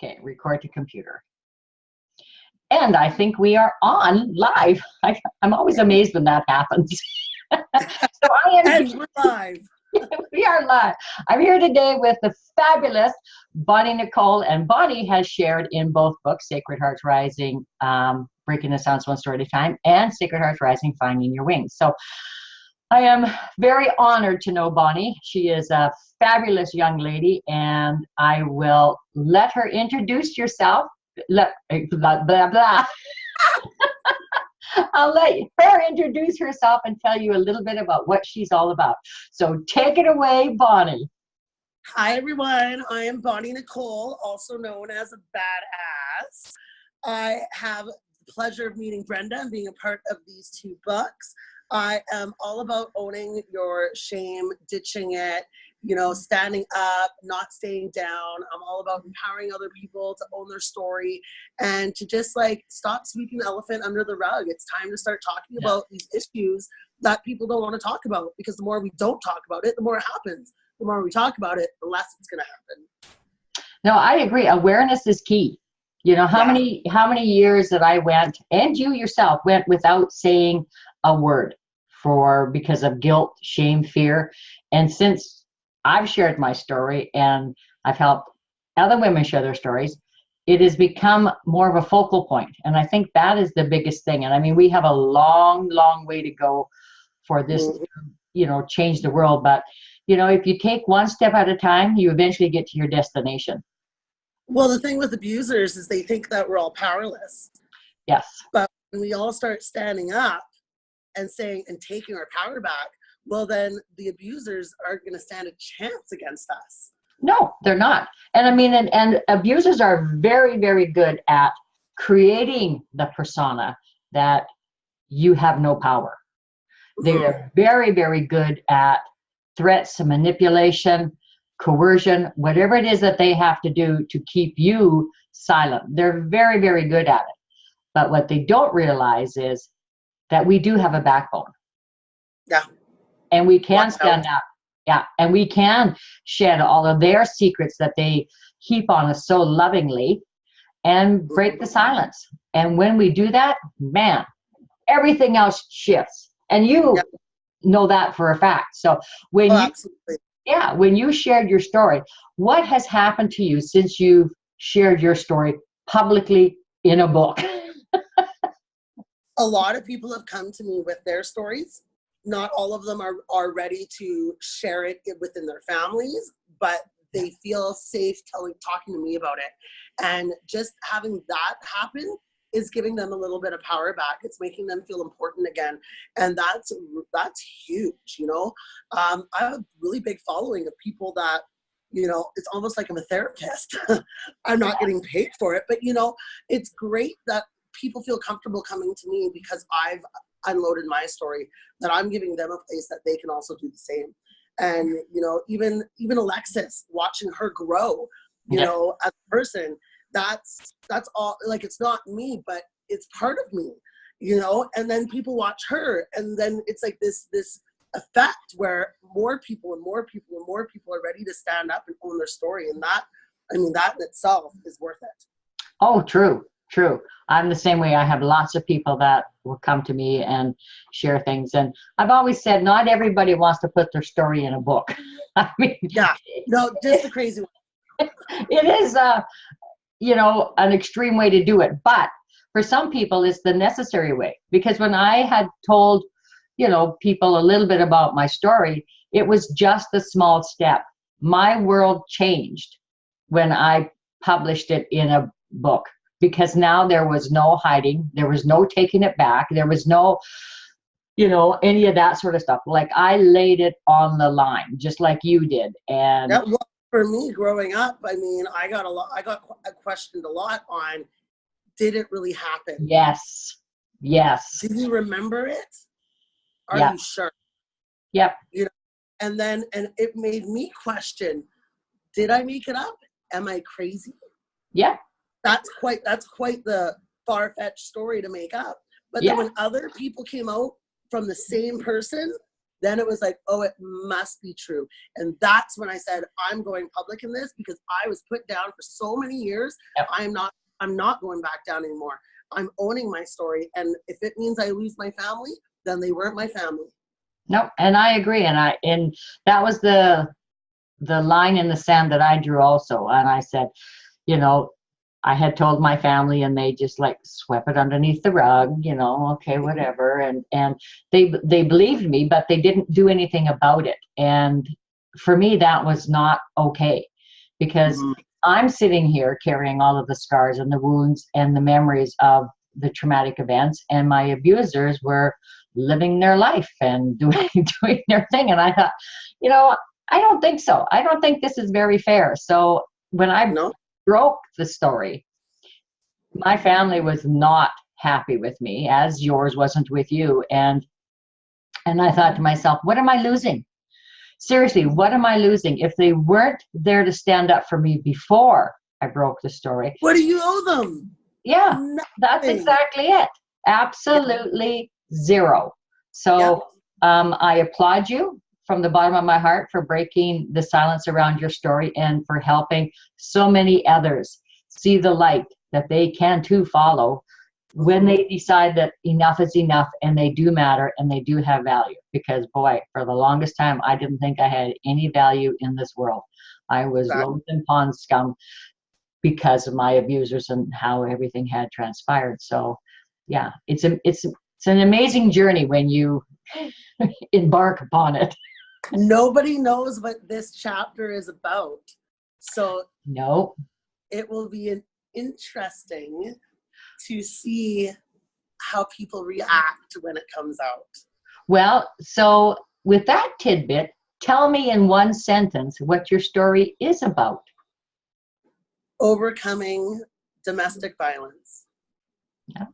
Okay, record to computer. And I think we are on live. I'm always amazed when that happens. So I am. And we're live. We are live. I'm here today with the fabulous Bonnie Nicole, and Bonnie has shared in both books, Sacred Hearts Rising, Breaking the Sounds One Story at a Time, and Sacred Hearts Rising, Finding Your Wings. So I am very honored to know Bonnie. She is a fabulous young lady, and I will let her introduce herself. Blah, blah, blah. I'll let her introduce herself and tell you a little bit about what she's all about. So take it away, Bonnie. Hi, everyone. I am Bonnie Nicole, also known as a badass. I have the pleasure of meeting Brenda and being a part of these two books. I am all about owning your shame, ditching it, standing up, not staying down. I'm all about empowering other people to own their story and to just stop sweeping the elephant under the rug. It's time to start talking about these issues that people don't want to talk about, because the more we don't talk about it, the more it happens. The more we talk about it, the less it's going to happen. No, I agree. Awareness is key. How many years that I went, and you yourself went, without saying a word because of guilt, shame, fear. And since I've shared my story and I've helped other women share their stories, it has become more of a focal point. And I think that is the biggest thing. And I mean, we have a long, long way to go for this, change the world. But, if you take one step at a time, you eventually get to your destination. Well, the thing with abusers is they think that we're all powerless. Yes. But when we all start standing up and saying and taking our power back, well, then the abusers aren't going to stand a chance against us. No, they're not. And I mean, and abusers are very, very good at creating the persona that you have no power. They're very, very good at threats and manipulation, coercion, whatever it is that they have to do to keep you silent. They're very, very good at it. But what they don't realize is that we do have a backbone. Yeah. And we can stand up. Yeah. And we can shed all of their secrets that they heap on us so lovingly and break the silence. And when we do that, man, everything else shifts. And you know that for a fact. So when when you shared your story, what has happened to you since you've shared your story publicly in a book? A lot of people have come to me with their stories. Not all of them are ready to share it within their families, but they feel safe talking to me about it. And just having that happen is giving them a little bit of power back. It's making them feel important again. And that's huge, I have a really big following of people that, it's almost like I'm a therapist. I'm not getting paid for it, but it's great that people feel comfortable coming to me because I've unloaded my story, that I'm giving them a place that they can also do the same. And, even Alexis, watching her grow, as a person, that's all, it's not me, but it's part of me, and then people watch her, and then it's like this effect where more people and more people and more people are ready to stand up and own their story. And that in itself is worth it. Oh, true. I'm the same way. I have lots of people that will come to me and share things. And I've always said, not everybody wants to put their story in a book. I mean, just the crazy one. It is, an extreme way to do it. But for some people, it's the necessary way. Because when I had told, people a little bit about my story, it was just a small step. My world changed when I published it in a book. Because now there was no hiding, there was no taking it back, there was no, any of that sort of stuff. Like, I laid it on the line, just like you did. And for me, growing up, I mean, I got questioned a lot on, did it really happen? Yes. Do you remember it? Are you sure? Yep. And it made me question, did I make it up? Am I crazy? Yeah. That's quite the far-fetched story to make up. But then when other people came out from the same person, then it was like, oh, it must be true. And that's when I said, I'm going public in this, because I was put down for so many years. Yep. I'm not going back down anymore. I'm owning my story. And if it means I lose my family, then they weren't my family. No, and I agree. And that was the line in the sand that I drew also. And I said, you know, I had told my family, and they just like swept it underneath the rug, you know, okay, whatever. And they believed me, but they didn't do anything about it. And for me, that was not okay, because I'm sitting here carrying all of the scars and the wounds and the memories of the traumatic events, and my abusers were living their life and doing their thing. And I thought, you know, I don't think so. I don't think this is very fair. So when I broke the story, my family was not happy with me, as yours wasn't with you. And I thought to myself, what am I losing? Seriously, what am I losing? If they weren't there to stand up for me before I broke the story. What do you owe them? Yeah, Nothing. that's exactly it. Absolutely zero. So I applaud you from the bottom of my heart for breaking the silence around your story, and for helping so many others see the light that they can too follow when they decide that enough is enough, and they do matter, and they do have value. Because boy, for the longest time, I didn't think I had any value in this world. I was loath and pond scum because of my abusers and how everything had transpired. So yeah, it's an amazing journey when you embark upon it. Nobody knows what this chapter is about. So no, it will be interesting to see how people react when it comes out. Well, so with that tidbit, tell me in one sentence what your story is about. Overcoming domestic violence. Yeah.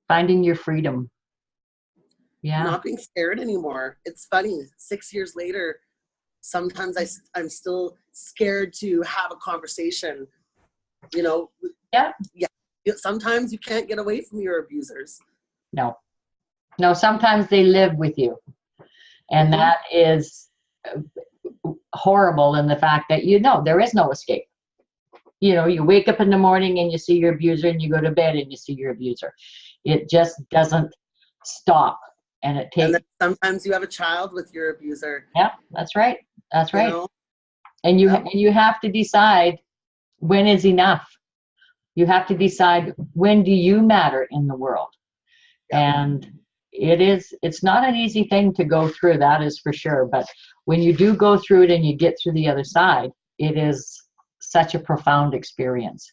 Finding your freedom. Yeah. Not being scared anymore. It's funny, 6 years later, sometimes I'm still scared to have a conversation, you know. Yeah. Sometimes you can't get away from your abusers. No, sometimes they live with you. And that is horrible in the fact that, you know, there is no escape. You know, you wake up in the morning and you see your abuser, and you go to bed and you see your abuser. It just doesn't stop. And it takes. And then sometimes you have a child with your abuser. Yeah, that's right. That's right. You know? And you have to decide when is enough. You have to decide, when do you matter in the world? Yeah. And it's not an easy thing to go through, that is for sure. But when you do go through it and you get through the other side, it is such a profound experience.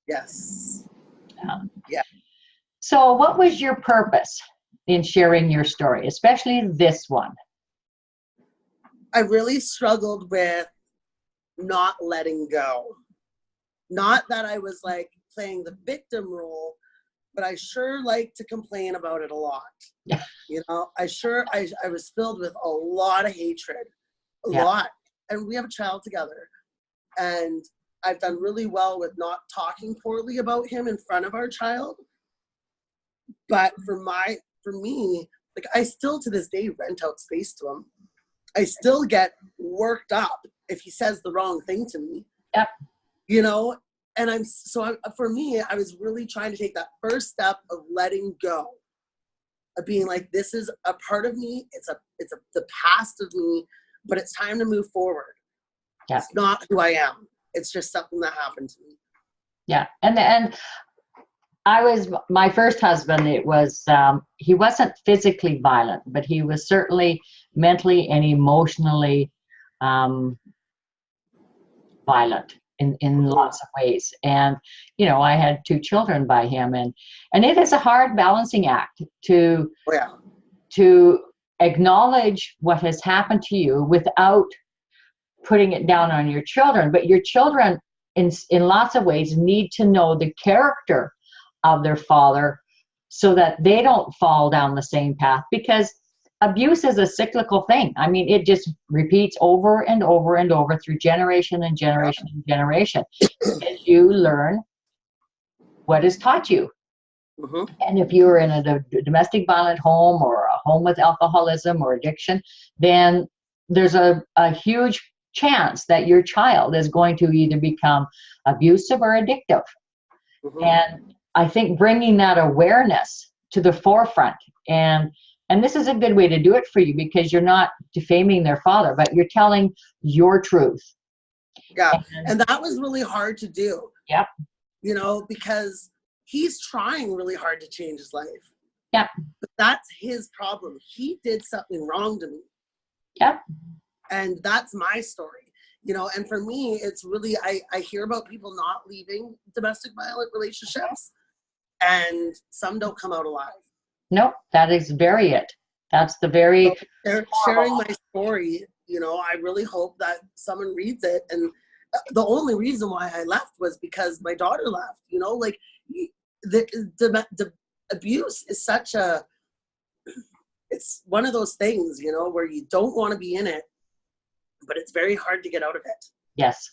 Yes. Yeah. So what was your purpose in sharing your story, especially this one? I really struggled with not letting go. Not that I was like playing the victim role, but I sure like to complain about it a lot. Yeah. You know, I was filled with a lot of hatred, a lot. And we have a child together. And I've done really well with not talking poorly about him in front of our child. But for me, like, I still to this day rent out space to him. I still get worked up if he says the wrong thing to me. Yep. You know, and for me, I was really trying to take that first step of letting go, of being like, this is a part of me. It's the past of me, but it's time to move forward. Yeah. It's not who I am. It's just something that happened to me. Yeah. And my first husband, it was, he wasn't physically violent, but he was certainly mentally and emotionally violent in lots of ways. And, you know, I had 2 children by him, and it is a hard balancing act to acknowledge what has happened to you without putting it down on your children. But your children, in lots of ways, need to know the character of their father so that they don't fall down the same path, because abuse is a cyclical thing. I mean, it just repeats over and over and over through generation and generation and generation. As you learn what is taught you. Mm-hmm. And if you're in a domestic violent home or a home with alcoholism or addiction, then there's a huge chance that your child is going to either become abusive or addictive. Mhm. And I think bringing that awareness to the forefront, and this is a good way to do it for you, because you're not defaming their father, but you're telling your truth. Yeah. And that was really hard to do. Yep. You know, because he's trying really hard to change his life. Yep. But that's his problem. He did something wrong to me. Yep. And that's my story. You know, and for me, it's really, I hear about people not leaving domestic violent relationships, and some don't come out alive. Nope, that is very it. That's the very sharing my story. You know, I really hope that someone reads it. And the only reason why I left was because my daughter left. You know, like the abuse is such a, it's one of those things, you know, where you don't want to be in it, but it's very hard to get out of it. Yes,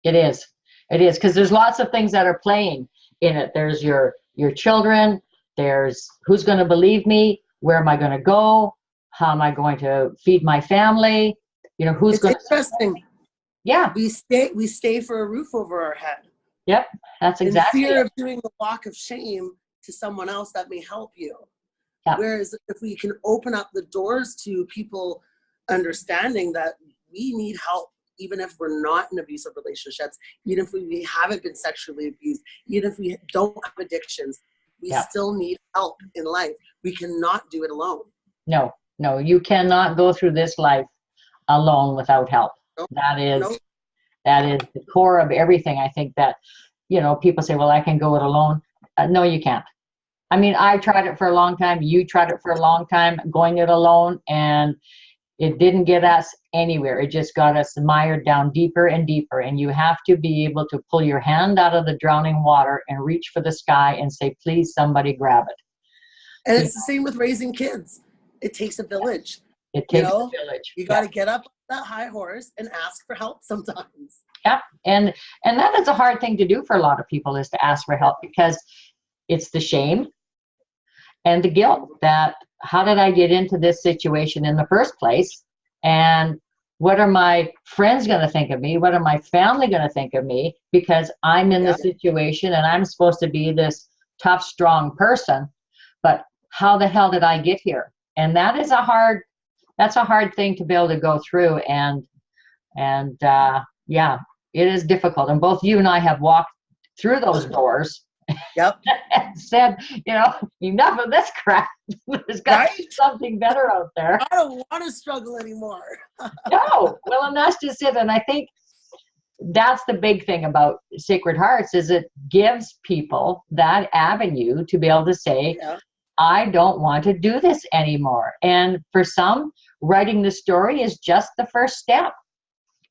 it is. It is, because there's lots of things that are playing in it. There's your children. There's who's going to believe me. Where am I going to go? How am I going to feed my family? You know, who's going to? Interesting. Yeah. We stay for a roof over our head. Yep, that's exactly in fear it. of doing the walk of shame to someone else that may help you. Yeah. Whereas if we can open up the doors to people understanding that we need help, even if we're not in abusive relationships, even if we haven't been sexually abused, even if we don't have addictions, we still need help in life. We cannot do it alone. No, you cannot go through this life alone without help. Nope. That is the core of everything. I think that, you know, people say, well, I can go it alone. No, you can't. I mean, I tried it for a long time. You tried it for a long time, going it alone, and it didn't get us anywhere. It just got us mired down deeper and deeper. And you have to be able to pull your hand out of the drowning water and reach for the sky and say, please, somebody grab it. And it's the same with raising kids. It takes a village. It takes a village. You got to get up on that high horse and ask for help sometimes. Yeah, and that is a hard thing to do for a lot of people, is to ask for help, because it's the shame and the guilt that, how did I get into this situation in the first place? And what are my friends going to think of me? What are my family going to think of me? Because I'm in this situation and I'm supposed to be this tough, strong person. But how the hell did I get here? And that's a hard thing to be able to go through. And yeah, it is difficult. And both you and I have walked through those doors. Yep. And said, you know, enough of this crap. There's got to be something better out there. I don't want to struggle anymore. No. Well, and that's just it. And I think that's the big thing about Sacred Hearts, is it gives people that avenue to be able to say, I don't want to do this anymore. And for some, writing the story is just the first step.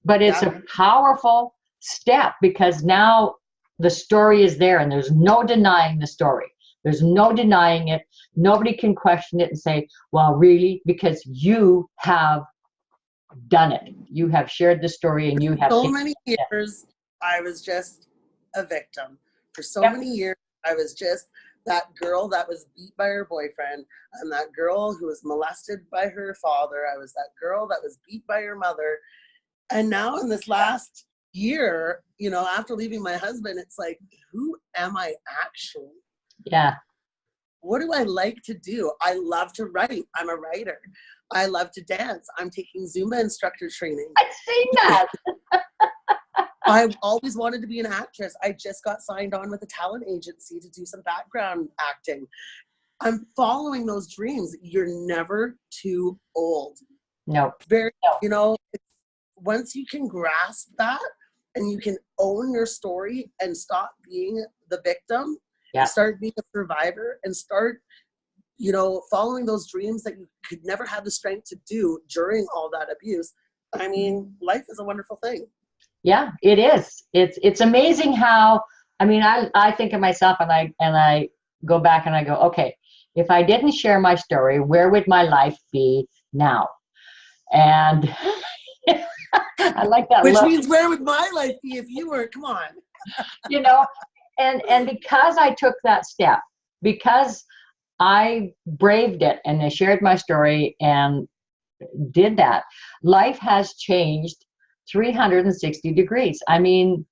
But it's a powerful step, because now the story is there and there's no denying the story. There's no denying it. Nobody can question it and say, well, really? Because you have done it. You have shared the story, and you have. So many years, I was just a victim. For so many years, I was just that girl that was beat by her boyfriend. I'm that girl who was molested by her father. I was that girl that was beat by her mother. And now in this last year, you know, after leaving my husband, it's like, who am I actually? Yeah. What do I like to do? I love to write. I'm a writer. I love to dance. I'm taking Zumba instructor training. I've seen that. I've always wanted to be an actress. I just got signed on with a talent agency to do some background acting. I'm following those dreams. You're never too old. No. You know, once you can grasp that and you can own your story and stop being the victim, start being a survivor, and start, you know, following those dreams that you could never have the strength to do during all that abuse. I mean, life is a wonderful thing. Yeah, it is. It's amazing how, I mean, I think of myself and I go back and I go, okay, if I didn't share my story, where would my life be now? And I like that. Which means, where would my life be if you were? Come on. You know, and because I took that step, because I braved it and I shared my story and did that. Life has changed 360 degrees. I mean,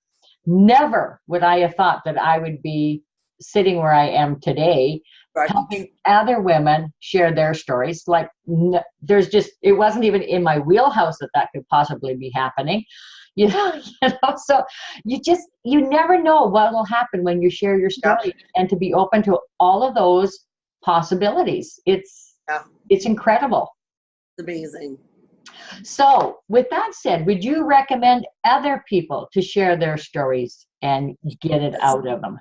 never would I have thought that I would be sitting where I am today, Right. helping other women share their stories. Like, there's just, it wasn't even in my wheelhouse that could possibly be happening. You know, so you never know what will happen when you share your story, and to be open to all of those possibilities. It's incredible. Amazing. So with that said, would you recommend other people to share their stories and get it out of them?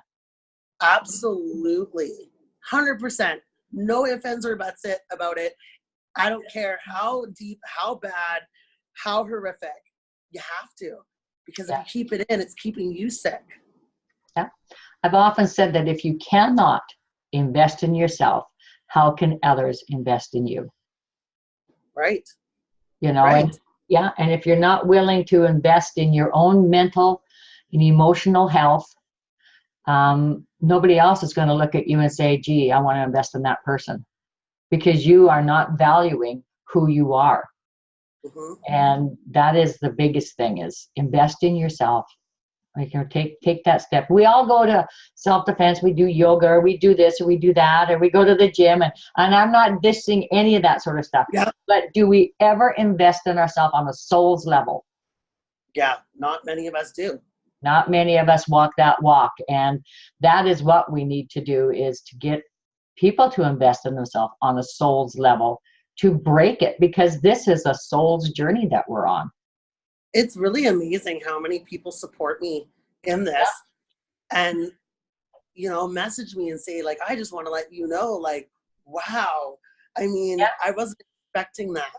Absolutely. 100%. No ifs, ands, or buts about it. I don't care how deep, how bad, how horrific. You have to. Because if you keep it in, it's keeping you sick. Yeah. I've often said that if you cannot invest in yourself, how can others invest in you? Right. You know, right. And if you're not willing to invest in your own mental and emotional health, nobody else is going to look at you and say, gee, I want to invest in that person, because you are not valuing who you are. Mm-hmm. And that is the biggest thing, is invest in yourself. Like, you know, take that step. We all go to self-defense. We do yoga, or we do this, or we do that, or we go to the gym. And I'm not dissing any of that sort of stuff. Yeah. But do we ever invest in ourselves on a soul's level? Yeah, not many of us do. Not many of us walk that walk. And that is what we need to do, is to get people to invest in themselves on a soul's level, to break it, because this is a soul's journey that we're on. It's really amazing how many people support me in this and, you know, message me and say, like, I just want to let you know, like, wow. I mean, I wasn't expecting that.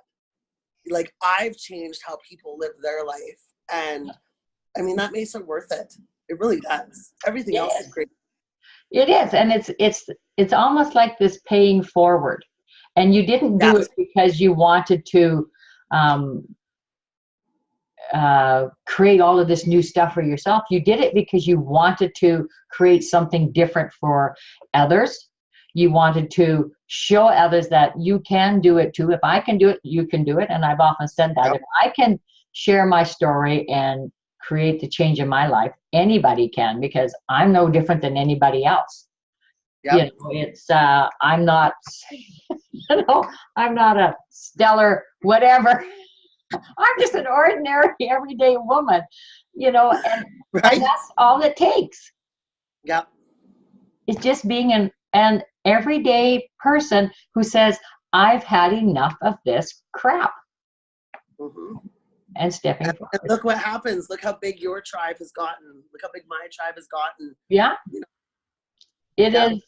Like, I've changed how people live their life. And I mean, that makes it worth it. It really does. Everything else is great. It is. And it's almost like this paying forward. And you didn't do it because you wanted to create all of this new stuff for yourself. You did it because you wanted to create something different for others. You wanted to show others that you can do it too. If I can do it, you can do it. And I've often said that if I can share my story and create the change in my life, anybody can, because I'm no different than anybody else. You know, it's I'm not, you know, I'm not a stellar whatever. I'm just an ordinary everyday woman, you know, and that's all it takes. Yeah. It's just being an everyday person who says, I've had enough of this crap. Mm-hmm. And stepping forward. And look what happens. Look how big your tribe has gotten. Look how big my tribe has gotten. Yeah. You know? It is,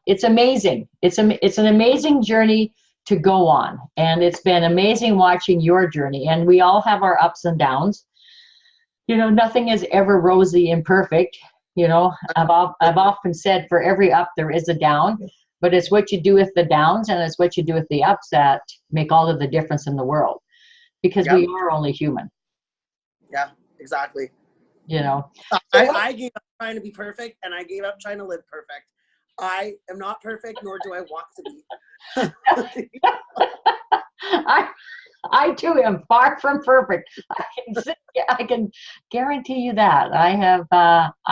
it's amazing. It's an amazing journey to go on. And it's been amazing watching your journey. And we all have our ups and downs. You know, nothing is ever rosy and perfect. You know, I've often said, for every up, there is a down. But it's what you do with the downs and it's what you do with the ups that make all of the difference in the world. Because we are only human. Yeah, exactly. You know, I gave up trying to be perfect, and I gave up trying to live perfect. I am not perfect, nor do I want to be. I too am far from perfect. I can guarantee you that. I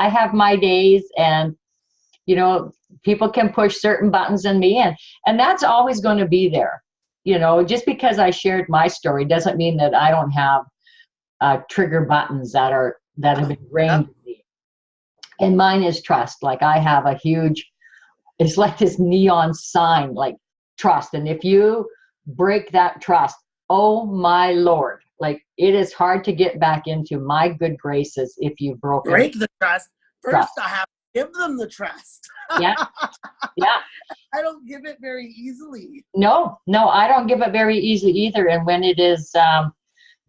have my days, and you know, people can push certain buttons in me, and that's always going to be there. You know, just because I shared my story doesn't mean that I don't have trigger buttons that have been ingrained in me. And mine is trust. Like, I have a huge, it's like this neon sign, like trust. And if you break that trust, oh my Lord, like, it is hard to get back into my good graces if you break the trust. First, I have to give them the trust. Yeah. I don't give it very easily. No, I don't give it very easily either. And when it is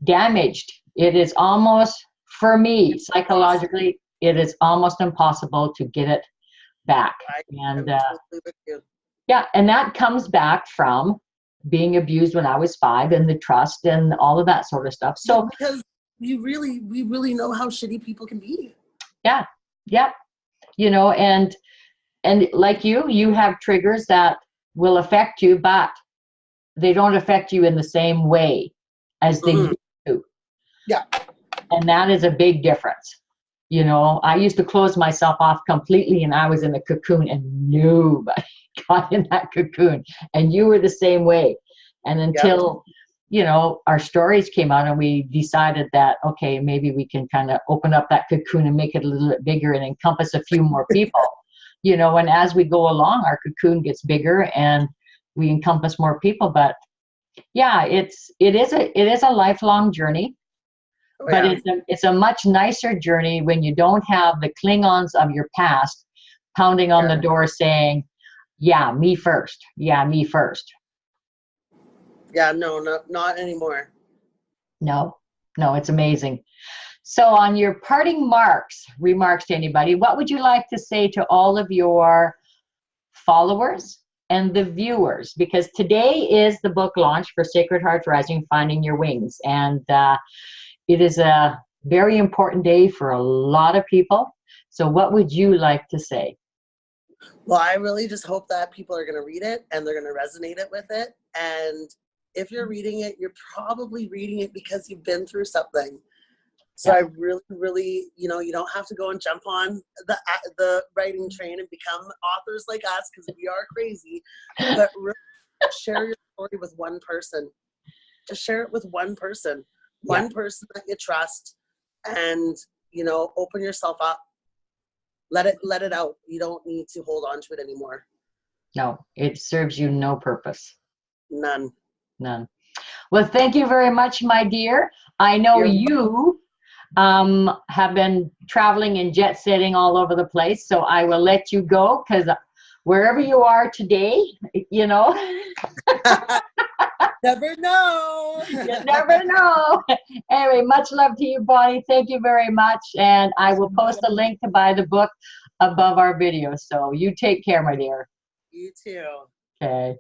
damaged, it is almost, for me, psychologically, it is almost impossible to get it back. And totally with you. Yeah, and that comes back from being abused when I was 5, and the trust and all of that sort of stuff. So because we really know how shitty people can be. Yeah. You know, and like you have triggers that will affect you, but they don't affect you in the same way as they used to. Yeah. And that is a big difference. You know, I used to close myself off completely and I was in a cocoon and nobody got in that cocoon. And you were the same way. And until, you know, our stories came out and we decided that, okay, maybe we can kind of open up that cocoon and make it a little bit bigger and encompass a few more people, you know, and as we go along, our cocoon gets bigger and we encompass more people. But yeah, it is a lifelong journey. But it's a much nicer journey when you don't have the Klingons of your past pounding on the door saying, yeah, me first. Yeah, me first. Yeah, no, not anymore. No, it's amazing. So on your parting remarks to anybody, what would you like to say to all of your followers and the viewers? Because today is the book launch for Sacred Hearts Rising, Finding Your Wings. And it is a very important day for a lot of people. So what would you like to say? Well, I really just hope that people are going to read it and they're going to resonate it with it. And if you're reading it, you're probably reading it because you've been through something. So I really, you know, you don't have to go and jump on the writing train and become authors like us because we are crazy. But really share your story with one person. Just share it with one person. One person that you trust, and, you know, open yourself up. Let it out. You don't need to hold on to it anymore. No, it serves you no purpose. None. Well, thank you very much, my dear. I know you have been traveling and jet setting all over the place, so I will let you go because wherever you are today, you know. Never know. You never know. Anyway, much love to you, Bonnie. Thank you very much. And I will post a link to buy the book above our video. So you take care, my dear. You too. Okay.